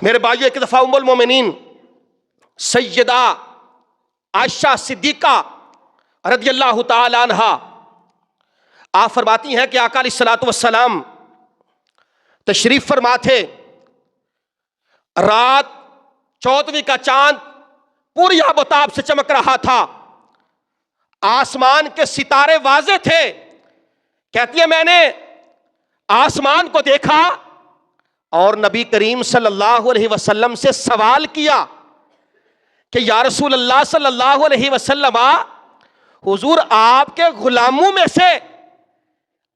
میرے بھائیو، ایک دفعہ ام المومنین سیدہ عائشہ صدیقہ رضی اللہ تعالی عنہا آپ فرماتی ہیں کہ آقا علیہ الصلوۃ والسلام تشریف فرما تھے، رات 14ویں کا چاند پوری آب و تاب سے چمک رہا تھا، آسمان کے ستارے واضح تھے۔ کہتی ہے میں نے آسمان کو دیکھا اور نبی کریم صلی اللہ علیہ وسلم سے سوال کیا کہ یا رسول اللہ صلی اللہ علیہ وسلم، حضور آپ کے غلاموں میں سے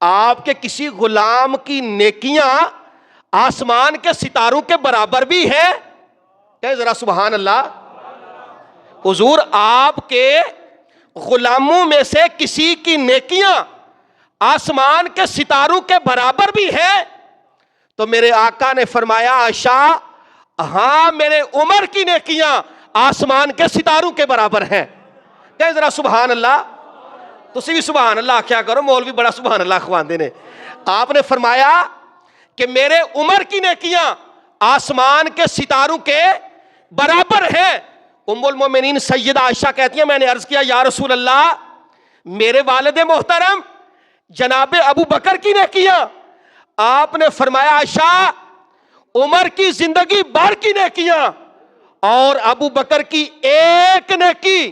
آپ کے کسی غلام کی نیکیاں آسمان کے ستاروں کے برابر بھی ہیں؟ کہ ذرا سبحان اللہ۔ حضور آپ کے غلاموں میں سے کسی کی نیکیاں آسمان کے ستاروں کے برابر بھی ہیں؟ تو میرے آقا نے فرمایا عائشہ، ہاں میرے عمر کی نیکیاں آسمان کے ستاروں کے برابر ہیں۔ کہ ذرا سبحان اللہ۔ تسی بھی سبحان اللہ کیا کرو، مولوی بڑا سبحان اللہ خواندے نے۔ آپ نے فرمایا کہ میرے عمر کی نیکیاں آسمان کے ستاروں کے برابر ہیں۔ ام المومنین سیدہ عائشہ کہتی ہیں میں نے عرض کیا یا رسول اللہ، میرے والد محترم جناب ابو بکر کی نیکیاں؟ آپ نے فرمایا عائشہ، عمر کی زندگی بھر کی نیکیاں اور ابو بکر کی ایک نیکی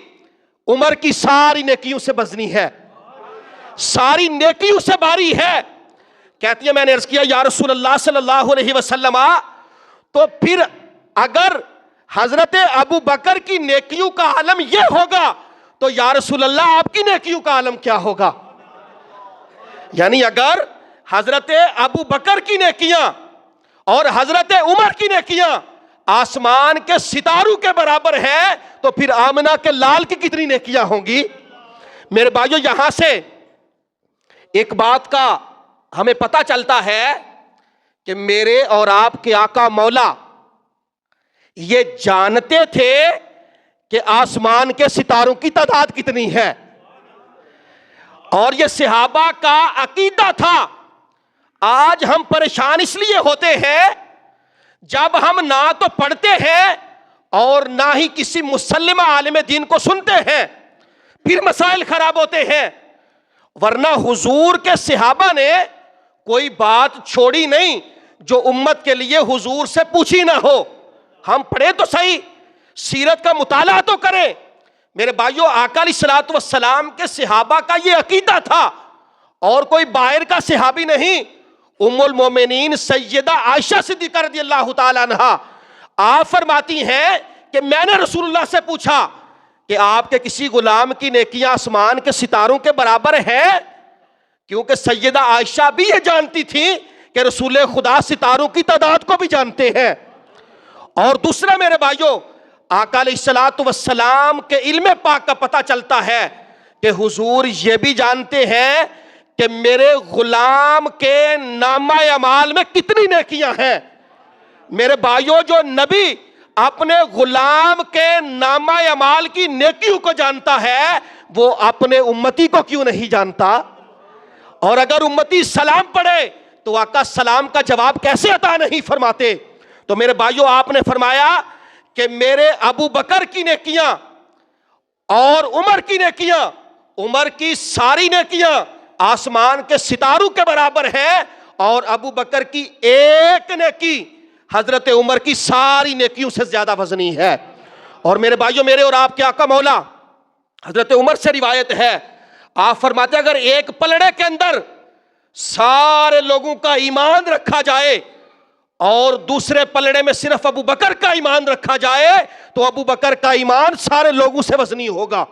عمر کی ساری نیکیوں سے وزنی ہے، ساری نیکیوں سے بھاری ہے۔ کہتی ہے میں نے عرض کیا یا رسول اللہ صلی اللہ علیہ وسلم، تو پھر اگر حضرت ابو بکر کی نیکیوں کا عالم یہ ہوگا تو یا رسول اللہ آپ کی نیکیوں کا عالم کیا ہوگا؟ یعنی اگر حضرت ابو بکر کی نیکیاں اور حضرت عمر کی نیکیاں آسمان کے ستاروں کے برابر ہے تو پھر آمنہ کے لال کی کتنی نیکیاں ہوں گی؟ میرے بھائیو، یہاں سے ایک بات کا ہمیں پتہ چلتا ہے کہ میرے اور آپ کے آقا مولا یہ جانتے تھے کہ آسمان کے ستاروں کی تعداد کتنی ہے، اور یہ صحابہ کا عقیدہ تھا۔ آج ہم پریشان اس لیے ہوتے ہیں جب ہم نہ تو پڑھتے ہیں اور نہ ہی کسی مسلمہ عالم دین کو سنتے ہیں، پھر مسائل خراب ہوتے ہیں۔ ورنہ حضور کے صحابہ نے کوئی بات چھوڑی نہیں جو امت کے لیے حضور سے پوچھی نہ ہو۔ ہم پڑھیں تو صحیح، سیرت کا مطالعہ تو کریں۔ میرے بھائیو، آقا علیہ الصلوۃ والسلام کے صحابہ کا یہ عقیدہ تھا، اور کوئی باہر کا صحابی نہیں۔ ام المومنین سیدہ عائشہ صدیقہ رضی اللہ تعالی عنہا آپ فرماتی ہیں کہ میں نے رسول اللہ سے پوچھا کہ آپ کے کسی غلام کی نیکیاں آسمان کے ستاروں کے برابر ہیں؟ کیونکہ سیدہ عائشہ بھی یہ جانتی تھی کہ رسول خدا ستاروں کی تعداد کو بھی جانتے ہیں۔ اور دوسرا میرے بھائیو، آقا علیہ الصلوۃ والسلام کے علم پاک کا پتہ چلتا ہے کہ حضور یہ بھی جانتے ہیں کہ میرے غلام کے نامہ اعمال میں کتنی نیکیاں ہیں۔ میرے بھائیو، جو نبی اپنے غلام کے نامہ اعمال کی نیکیوں کو جانتا ہے وہ اپنے امتی کو کیوں نہیں جانتا؟ اور اگر امتی سلام پڑھے تو آقا سلام کا جواب کیسے عطا نہیں فرماتے؟ تو میرے بھائیو، آپ نے فرمایا کہ میرے ابو بکر کی نیکیاں اور عمر کی نیکیاں، عمر کی ساری نیکیاں آسمان کے ستاروں کے برابر ہے، اور ابو بکر کی ایک نیکی حضرت عمر کی ساری نیکیوں سے زیادہ وزنی ہے۔ اور میرے بھائیو، میرے اور آپ کے آقا مولا حضرت عمر سے روایت ہے، آپ فرماتے ہیں اگر ایک پلڑے کے اندر سارے لوگوں کا ایمان رکھا جائے اور دوسرے پلڑے میں صرف ابو بکر کا ایمان رکھا جائے تو ابو بکر کا ایمان سارے لوگوں سے وزنی ہوگا۔